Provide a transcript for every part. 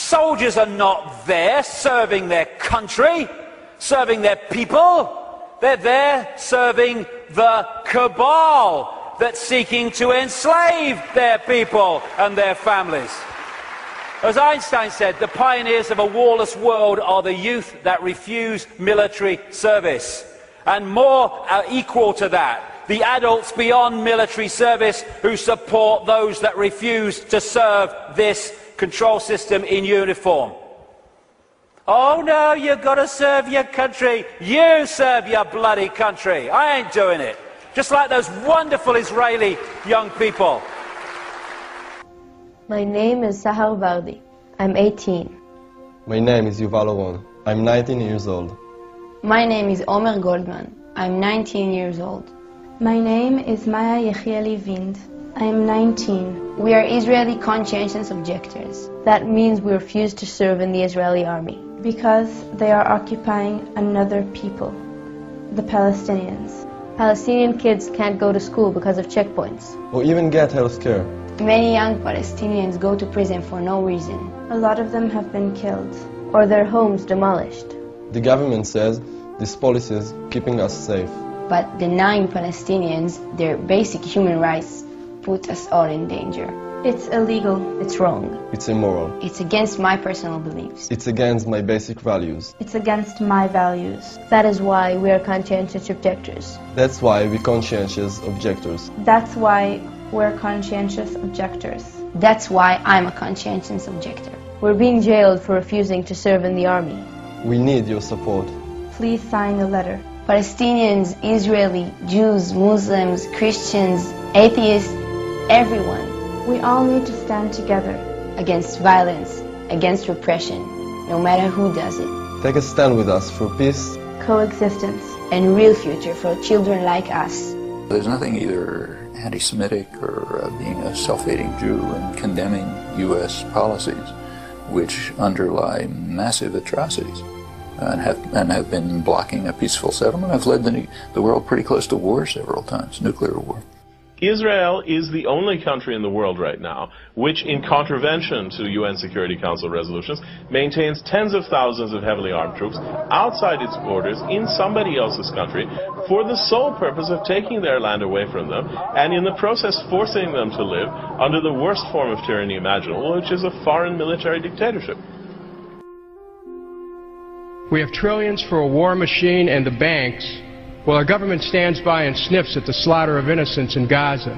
Soldiers are not there serving their country, serving their people. They're there serving the cabal that's seeking to enslave their people and their families. As Einstein said, the pioneers of a warless world are the youth that refuse military service. And more equal to that, the adults beyond military service who support those that refuse to serve this control system in uniform. Oh no, you've got to serve your country. You serve your bloody country. I ain't doing it. Just like those wonderful Israeli young people. My name is Sahar Vardi. I'm 18. My name is Yuval Oron. I'm 19 years old. My name is Omer Goldman. I'm 19 years old. My name is Maya Yechieli Vind. I am 19. We are Israeli conscientious objectors. That means we refuse to serve in the Israeli army. Because they are occupying another people, the Palestinians. Palestinian kids can't go to school because of checkpoints. Or even get health care. Many young Palestinians go to prison for no reason. A lot of them have been killed. Or their homes demolished. The government says this policy is keeping us safe. But denying Palestinians their basic human rights puts us all in danger. It's illegal. It's wrong. It's immoral. It's against my personal beliefs. It's against my basic values. It's against my values. That is why we are conscientious objectors. That's why we're conscientious objectors. That's why we're conscientious objectors. That's why I'm a conscientious objector. We're being jailed for refusing to serve in the army. We need your support. Please sign the letter. Palestinians, Israeli, Jews, Muslims, Christians, atheists, everyone. We all need to stand together. Against violence, against repression, no matter who does it. Take a stand with us for peace, coexistence, and real future for children like us. There's nothing either anti-Semitic or being a self-hating Jew and condemning U.S. policies which underlie massive atrocities and have been blocking a peaceful settlement. Have led the world pretty close to war several times, nuclear war. Israel is the only country in the world right now which, in contravention to UN Security Council resolutions, maintains tens of thousands of heavily armed troops outside its borders in somebody else's country for the sole purpose of taking their land away from them and in the process forcing them to live under the worst form of tyranny imaginable, which is a foreign military dictatorship. We have trillions for a war machine and the banks, while our government stands by and sniffs at the slaughter of innocents in Gaza,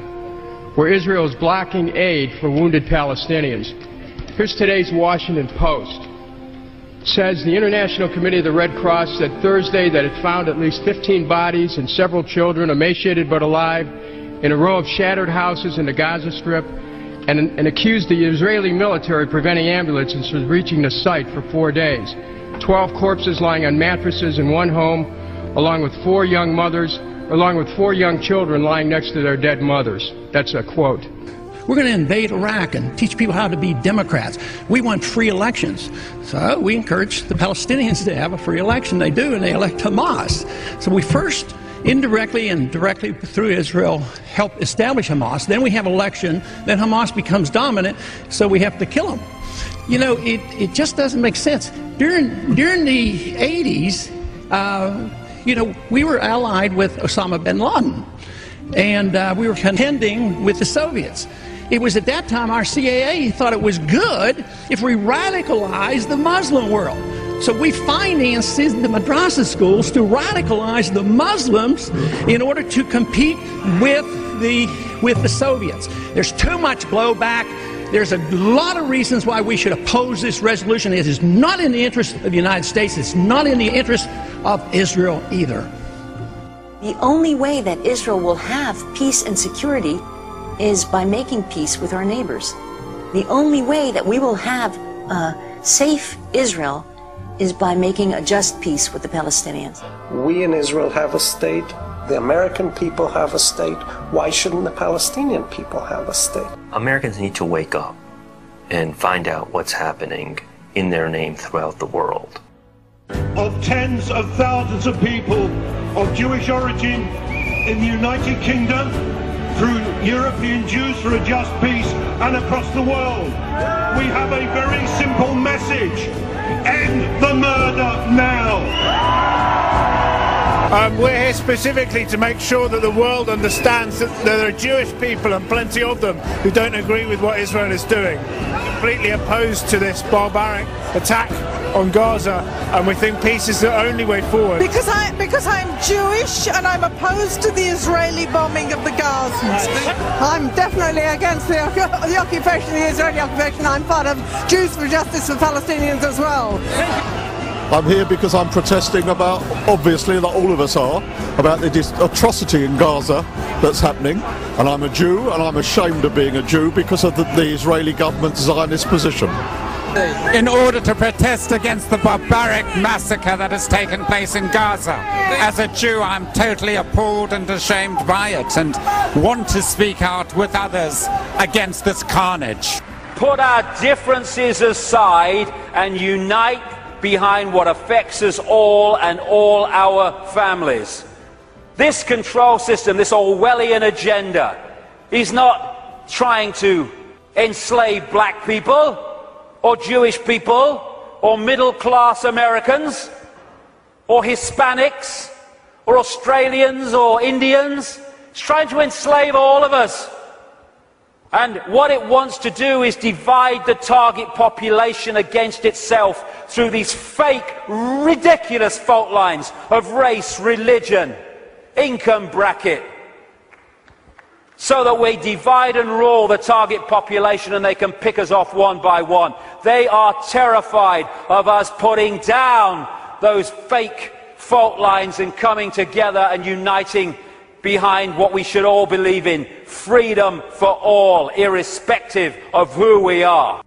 where Israel is blocking aid for wounded Palestinians. Here's today's Washington Post. It says the International Committee of the Red Cross said Thursday that it found at least 15 bodies and several children, emaciated but alive, in a row of shattered houses in the Gaza Strip, and accused the Israeli military of preventing ambulances from reaching the site for 4 days. 12 corpses lying on mattresses in one home, along with 4 young children lying next to their dead mothers. That's a quote. We're going to invade Iraq and teach people how to be Democrats. We want free elections. So we encourage the Palestinians to have a free election. They do, and they elect Hamas. So we first, indirectly and directly through Israel, help establish Hamas. Then we have election. Then Hamas becomes dominant, so we have to kill them. You know, it just doesn't make sense. During the 80s, you know, we were allied with Osama bin Laden, and we were contending with the Soviets. It was at that time our CIA thought it was good if we radicalized the Muslim world. So we financed the madrasa schools to radicalize the Muslims in order to compete with the Soviets. There's too much blowback. There's a lot of reasons why we should oppose this resolution. It is not in the interest of the United States. It's not in the interest of Israel either. The only way that Israel will have peace and security is by making peace with our neighbors. The only way that we will have a safe Israel is by making a just peace with the Palestinians. We in Israel have a state. The American people have a state. Why shouldn't the Palestinian people have a state? Americans need to wake up and find out what's happening in their name throughout the world. Of tens of thousands of people of Jewish origin in the United Kingdom, through European Jews for a Just Peace, and across the world. We have a very simple message. message. End the murder now. We're here specifically to make sure that the world understands that there are Jewish people, and plenty of them, who don't agree with what Israel is doing. Completely opposed to this barbaric attack on Gaza, and we think peace is the only way forward. Because I'm Jewish and I'm opposed to the Israeli bombing of the Gazans. I'm definitely against the occupation, the Israeli occupation. I'm part of Jews for Justice for Palestinians as well. I'm here because I'm protesting about, obviously, that all of us are, about the atrocity in Gaza that's happening. And I'm a Jew, and I'm ashamed of being a Jew because of the Israeli government's Zionist position. In order to protest against the barbaric massacre that has taken place in Gaza. As a Jew, I'm totally appalled and ashamed by it, and want to speak out with others against this carnage. Put our differences aside and unite behind what affects us all and all our families. This control system, this Orwellian agenda, is not trying to enslave black people or Jewish people or middle-class Americans or Hispanics or Australians or Indians. It's trying to enslave all of us. And what it wants to do is divide the target population against itself through these fake, ridiculous fault lines of race, religion, income bracket, so that we divide and rule the target population and they can pick us off one by one. They are terrified of us putting down those fake fault lines and coming together and uniting behind what we should all believe in: freedom for all, irrespective of who we are.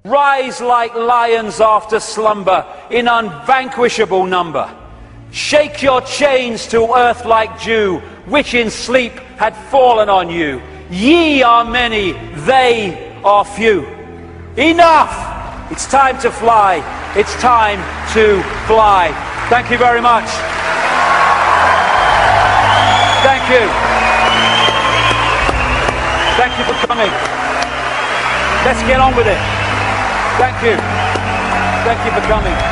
Rise like lions after slumber, in unvanquishable number. Shake your chains to earth like dew, which in sleep had fallen on you. Ye are many, they are few. Enough! It's time to fly. It's time to fly. Thank you very much. Thank you. Thank you for coming. Let's get on with it. Thank you. Thank you for coming.